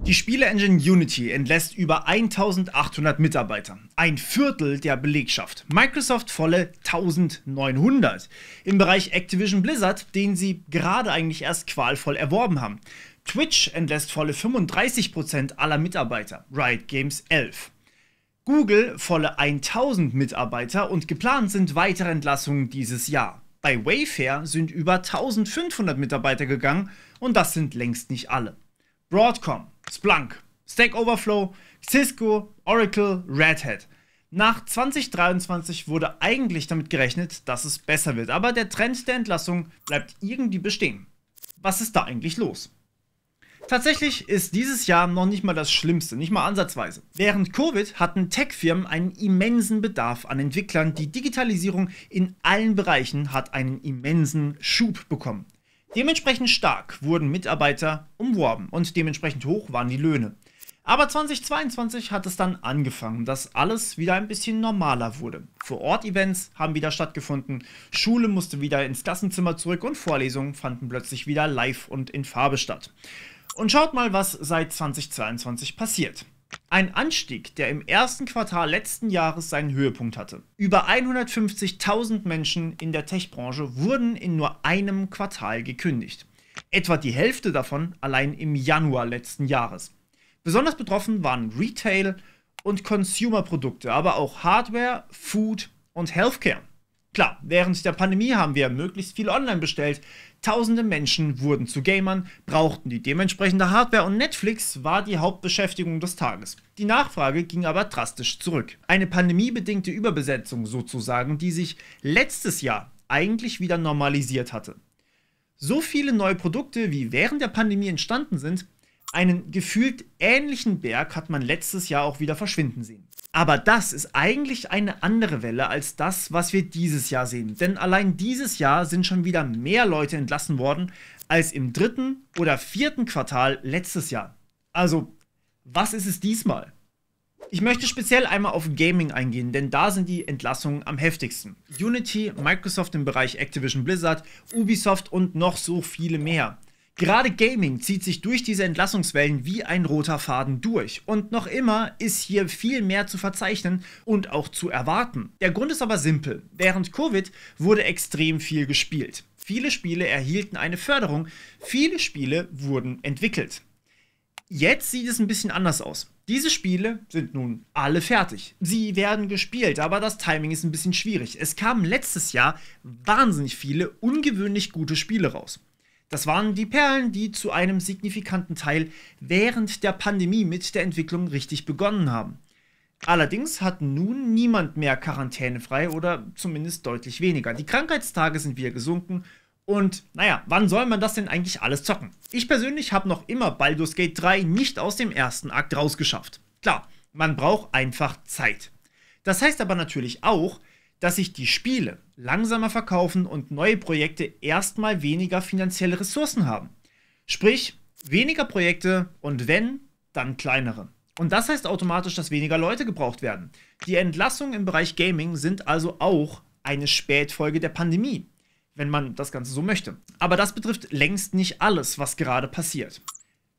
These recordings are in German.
Die Spiele-Engine Unity entlässt über 1800 Mitarbeiter, ein Viertel der Belegschaft. Microsoft volle 1900. Im Bereich Activision Blizzard, den sie gerade eigentlich erst qualvoll erworben haben. Twitch entlässt volle 35% aller Mitarbeiter, Riot Games 11. Google volle 1000 Mitarbeiter und geplant sind weitere Entlassungen dieses Jahr. Bei Wayfair sind über 1500 Mitarbeiter gegangen und das sind längst nicht alle. Broadcom, Splunk, Stack Overflow, Cisco, Oracle, Red Hat. Nach 2023 wurde eigentlich damit gerechnet, dass es besser wird, aber der Trend der Entlassung bleibt irgendwie bestehen. Was ist da eigentlich los? Tatsächlich ist dieses Jahr noch nicht mal das Schlimmste, nicht mal ansatzweise. Während Covid hatten Tech-Firmen einen immensen Bedarf an Entwicklern, die Digitalisierung in allen Bereichen hat einen immensen Schub bekommen. Dementsprechend stark wurden Mitarbeiter umworben und dementsprechend hoch waren die Löhne. Aber 2022 hat es dann angefangen, dass alles wieder ein bisschen normaler wurde. Vor-Ort-Events haben wieder stattgefunden, Schule musste wieder ins Klassenzimmer zurück und Vorlesungen fanden plötzlich wieder live und in Farbe statt. Und schaut mal, was seit 2022 passiert. Ein Anstieg, der im ersten Quartal letzten Jahres seinen Höhepunkt hatte. Über 150.000 Menschen in der Tech-Branche wurden in nur einem Quartal gekündigt. Etwa die Hälfte davon allein im Januar letzten Jahres. Besonders betroffen waren Retail und Consumer-Produkte, aber auch Hardware, Food und Healthcare. Klar, während der Pandemie haben wir möglichst viel online bestellt. Tausende Menschen wurden zu Gamern, brauchten die dementsprechende Hardware und Netflix war die Hauptbeschäftigung des Tages. Die Nachfrage ging aber drastisch zurück. Eine pandemiebedingte Überbesetzung sozusagen, die sich letztes Jahr eigentlich wieder normalisiert hatte. So viele neue Produkte, wie während der Pandemie entstanden sind, einen gefühlt ähnlichen Berg hat man letztes Jahr auch wieder verschwinden sehen. Aber das ist eigentlich eine andere Welle als das, was wir dieses Jahr sehen. Denn allein dieses Jahr sind schon wieder mehr Leute entlassen worden als im dritten oder vierten Quartal letztes Jahr. Also, was ist es diesmal? Ich möchte speziell einmal auf Gaming eingehen, denn da sind die Entlassungen am heftigsten. Unity, Microsoft im Bereich Activision Blizzard, Ubisoft und noch so viele mehr. Gerade Gaming zieht sich durch diese Entlassungswellen wie ein roter Faden durch. Und noch immer ist hier viel mehr zu verzeichnen und auch zu erwarten. Der Grund ist aber simpel. Während Covid wurde extrem viel gespielt. Viele Spiele erhielten eine Förderung, viele Spiele wurden entwickelt. Jetzt sieht es ein bisschen anders aus. Diese Spiele sind nun alle fertig. Sie werden gespielt, aber das Timing ist ein bisschen schwierig. Es kamen letztes Jahr wahnsinnig viele ungewöhnlich gute Spiele raus. Das waren die Perlen, die zu einem signifikanten Teil während der Pandemie mit der Entwicklung richtig begonnen haben. Allerdings hat nun niemand mehr quarantänefrei oder zumindest deutlich weniger. Die Krankheitstage sind wieder gesunken und naja, wann soll man das denn eigentlich alles zocken? Ich persönlich habe noch immer Baldur's Gate 3 nicht aus dem ersten Akt rausgeschafft. Klar, man braucht einfach Zeit. Das heißt aber natürlich auch, dass sich die Spiele langsamer verkaufen und neue Projekte erstmal weniger finanzielle Ressourcen haben. Sprich, weniger Projekte und wenn, dann kleinere. Und das heißt automatisch, dass weniger Leute gebraucht werden. Die Entlassungen im Bereich Gaming sind also auch eine Spätfolge der Pandemie, wenn man das Ganze so möchte. Aber das betrifft längst nicht alles, was gerade passiert.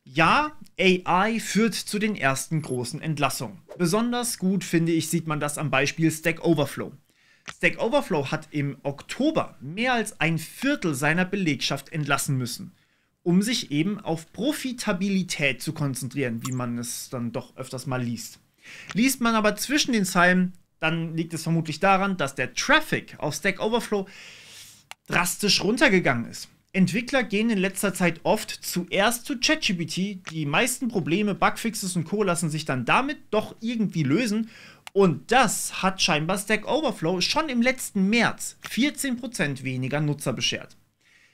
Ja, AI führt zu den ersten großen Entlassungen. Besonders gut, finde ich, sieht man das am Beispiel Stack Overflow. Stack Overflow hat im Oktober mehr als ein Viertel seiner Belegschaft entlassen müssen, um sich eben auf Profitabilität zu konzentrieren, wie man es dann doch öfters mal liest. Liest man aber zwischen den Zeilen, dann liegt es vermutlich daran, dass der Traffic auf Stack Overflow drastisch runtergegangen ist. Entwickler gehen in letzter Zeit oft zuerst zu ChatGPT, die meisten Probleme, Bugfixes und Co. lassen sich dann damit doch irgendwie lösen. Und das hat scheinbar Stack Overflow schon im letzten März 14% weniger Nutzer beschert.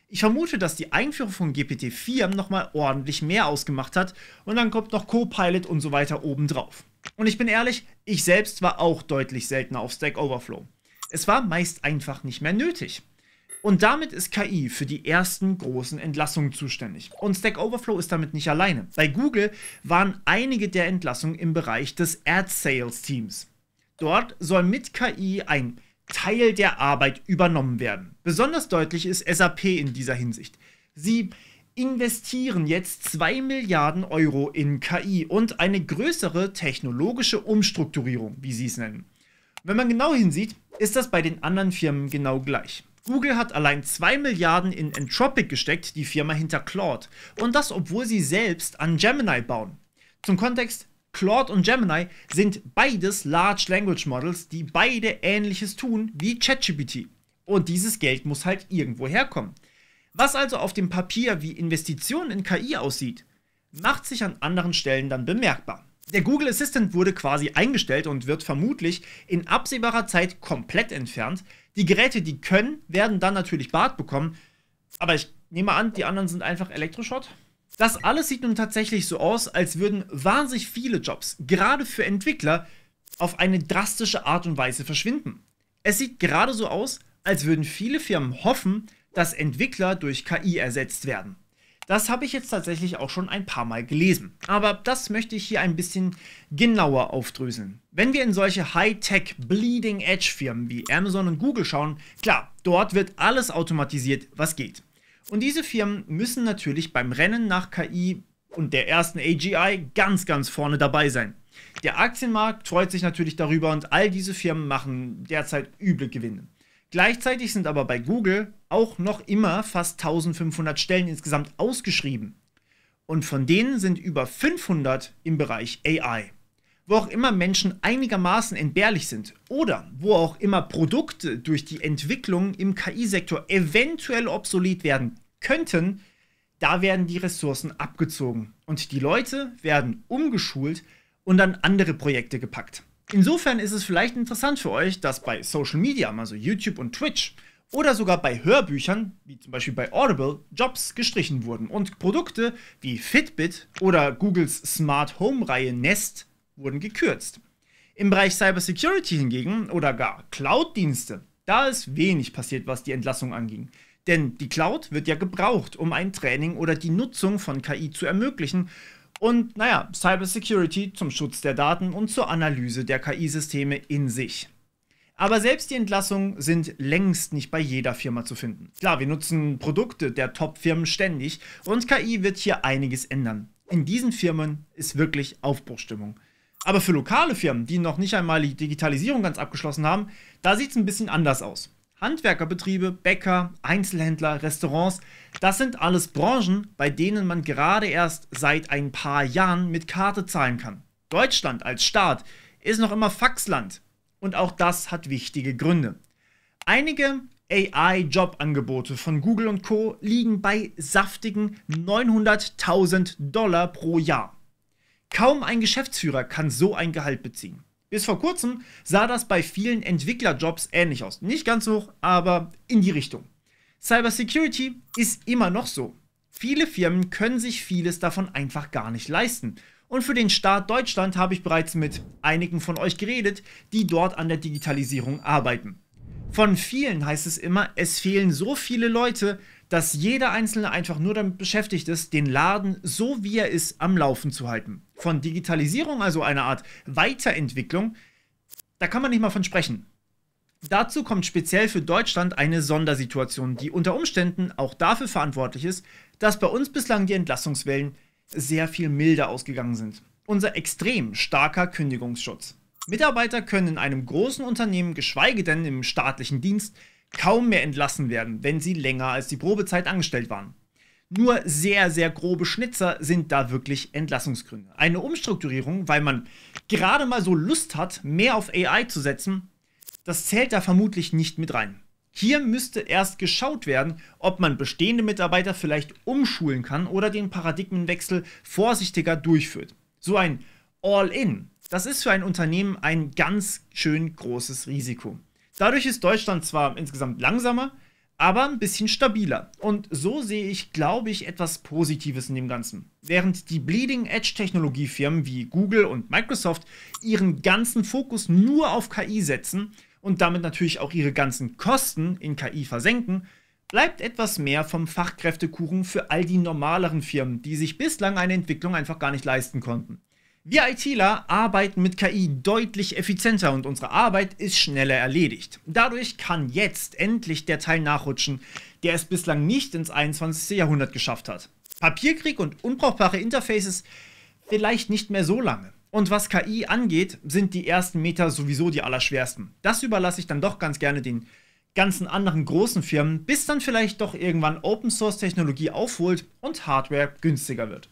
Ich vermute, dass die Einführung von GPT-4 nochmal ordentlich mehr ausgemacht hat und dann kommt noch Copilot und so weiter obendrauf. Und ich bin ehrlich, ich selbst war auch deutlich seltener auf Stack Overflow. Es war meist einfach nicht mehr nötig. Und damit ist KI für die ersten großen Entlassungen zuständig. Und Stack Overflow ist damit nicht alleine. Bei Google waren einige der Entlassungen im Bereich des Ad-Sales-Teams. Dort soll mit KI ein Teil der Arbeit übernommen werden. Besonders deutlich ist SAP in dieser Hinsicht. Sie investieren jetzt 2 Milliarden Euro in KI und eine größere technologische Umstrukturierung, wie sie es nennen. Wenn man genau hinsieht, ist das bei den anderen Firmen genau gleich. Google hat allein 2 Milliarden in Anthropic gesteckt, die Firma hinter Claude. Und das, obwohl sie selbst an Gemini bauen. Zum Kontext, Claude und Gemini sind beides Large Language Models, die beide Ähnliches tun wie ChatGPT. Und dieses Geld muss halt irgendwo herkommen. Was also auf dem Papier wie Investitionen in KI aussieht, macht sich an anderen Stellen dann bemerkbar. Der Google Assistant wurde quasi eingestellt und wird vermutlich in absehbarer Zeit komplett entfernt. Die Geräte, die können, werden dann natürlich Bart bekommen, aber ich nehme an, die anderen sind einfach Elektroschrott. Das alles sieht nun tatsächlich so aus, als würden wahnsinnig viele Jobs, gerade für Entwickler, auf eine drastische Art und Weise verschwinden. Es sieht gerade so aus, als würden viele Firmen hoffen, dass Entwickler durch KI ersetzt werden. Das habe ich jetzt tatsächlich auch schon ein paar Mal gelesen. Aber das möchte ich hier ein bisschen genauer aufdröseln. Wenn wir in solche High-Tech, Bleeding-Edge-Firmen wie Amazon und Google schauen, klar, dort wird alles automatisiert, was geht. Und diese Firmen müssen natürlich beim Rennen nach KI und der ersten AGI ganz vorne dabei sein. Der Aktienmarkt freut sich natürlich darüber und all diese Firmen machen derzeit üble Gewinne. Gleichzeitig sind aber bei Google auch noch immer fast 1500 Stellen insgesamt ausgeschrieben. Und von denen sind über 500 im Bereich AI. Wo auch immer Menschen einigermaßen entbehrlich sind oder wo auch immer Produkte durch die Entwicklung im KI-Sektor eventuell obsolet werden könnten, da werden die Ressourcen abgezogen und die Leute werden umgeschult und an andere Projekte gepackt. Insofern ist es vielleicht interessant für euch, dass bei Social Media, also YouTube und Twitch, oder sogar bei Hörbüchern, wie zum Beispiel bei Audible, Jobs gestrichen wurden und Produkte wie Fitbit oder Googles Smart Home Reihe Nest wurden gekürzt. Im Bereich Cybersecurity hingegen oder gar Cloud-Dienste, da ist wenig passiert, was die Entlassung anging. Denn die Cloud wird ja gebraucht, um ein Training oder die Nutzung von KI zu ermöglichen. Und naja, Cybersecurity zum Schutz der Daten und zur Analyse der KI-Systeme in sich. Aber selbst die Entlassungen sind längst nicht bei jeder Firma zu finden. Klar, wir nutzen Produkte der Top-Firmen ständig und KI wird hier einiges ändern. In diesen Firmen ist wirklich Aufbruchsstimmung. Aber für lokale Firmen, die noch nicht einmal die Digitalisierung ganz abgeschlossen haben, da sieht es ein bisschen anders aus. Handwerkerbetriebe, Bäcker, Einzelhändler, Restaurants, das sind alles Branchen, bei denen man gerade erst seit ein paar Jahren mit Karte zahlen kann. Deutschland als Staat ist noch immer Faxland und auch das hat wichtige Gründe. Einige AI-Jobangebote von Google und Co. liegen bei saftigen $900.000 pro Jahr. Kaum ein Geschäftsführer kann so ein Gehalt beziehen. Bis vor kurzem sah das bei vielen Entwicklerjobs ähnlich aus. Nicht ganz hoch, aber in die Richtung. Cybersecurity ist immer noch so. Viele Firmen können sich vieles davon einfach gar nicht leisten. Und für den Staat Deutschland habe ich bereits mit einigen von euch geredet, die dort an der Digitalisierung arbeiten. Von vielen heißt es immer, es fehlen so viele Leute, dass jeder Einzelne einfach nur damit beschäftigt ist, den Laden so wie er ist am Laufen zu halten. Von Digitalisierung, also einer Art Weiterentwicklung, da kann man nicht mal von sprechen. Dazu kommt speziell für Deutschland eine Sondersituation, die unter Umständen auch dafür verantwortlich ist, dass bei uns bislang die Entlassungswellen sehr viel milder ausgegangen sind. Unser extrem starker Kündigungsschutz. Mitarbeiter können in einem großen Unternehmen, geschweige denn im staatlichen Dienst, kaum mehr entlassen werden, wenn sie länger als die Probezeit angestellt waren. Nur sehr grobe Schnitzer sind da wirklich Entlassungsgründe. Eine Umstrukturierung, weil man gerade mal so Lust hat, mehr auf AI zu setzen, das zählt da vermutlich nicht mit rein. Hier müsste erst geschaut werden, ob man bestehende Mitarbeiter vielleicht umschulen kann oder den Paradigmenwechsel vorsichtiger durchführt. So ein All-in, das ist für ein Unternehmen ein ganz schön großes Risiko. Dadurch ist Deutschland zwar insgesamt langsamer, aber ein bisschen stabiler. Und so sehe ich, glaube ich, etwas Positives in dem Ganzen. Während die Bleeding-Edge-Technologiefirmen wie Google und Microsoft ihren ganzen Fokus nur auf KI setzen und damit natürlich auch ihre ganzen Kosten in KI versenken, bleibt etwas mehr vom Fachkräftekuchen für all die normaleren Firmen, die sich bislang eine Entwicklung einfach gar nicht leisten konnten. Wir ITler arbeiten mit KI deutlich effizienter und unsere Arbeit ist schneller erledigt. Dadurch kann jetzt endlich der Teil nachrutschen, der es bislang nicht ins 21. Jahrhundert geschafft hat. Papierkrieg und unbrauchbare Interfaces vielleicht nicht mehr so lange. Und was KI angeht, sind die ersten Meter sowieso die allerschwersten. Das überlasse ich dann doch ganz gerne den ganzen anderen großen Firmen, bis dann vielleicht doch irgendwann Open-Source-Technologie aufholt und Hardware günstiger wird.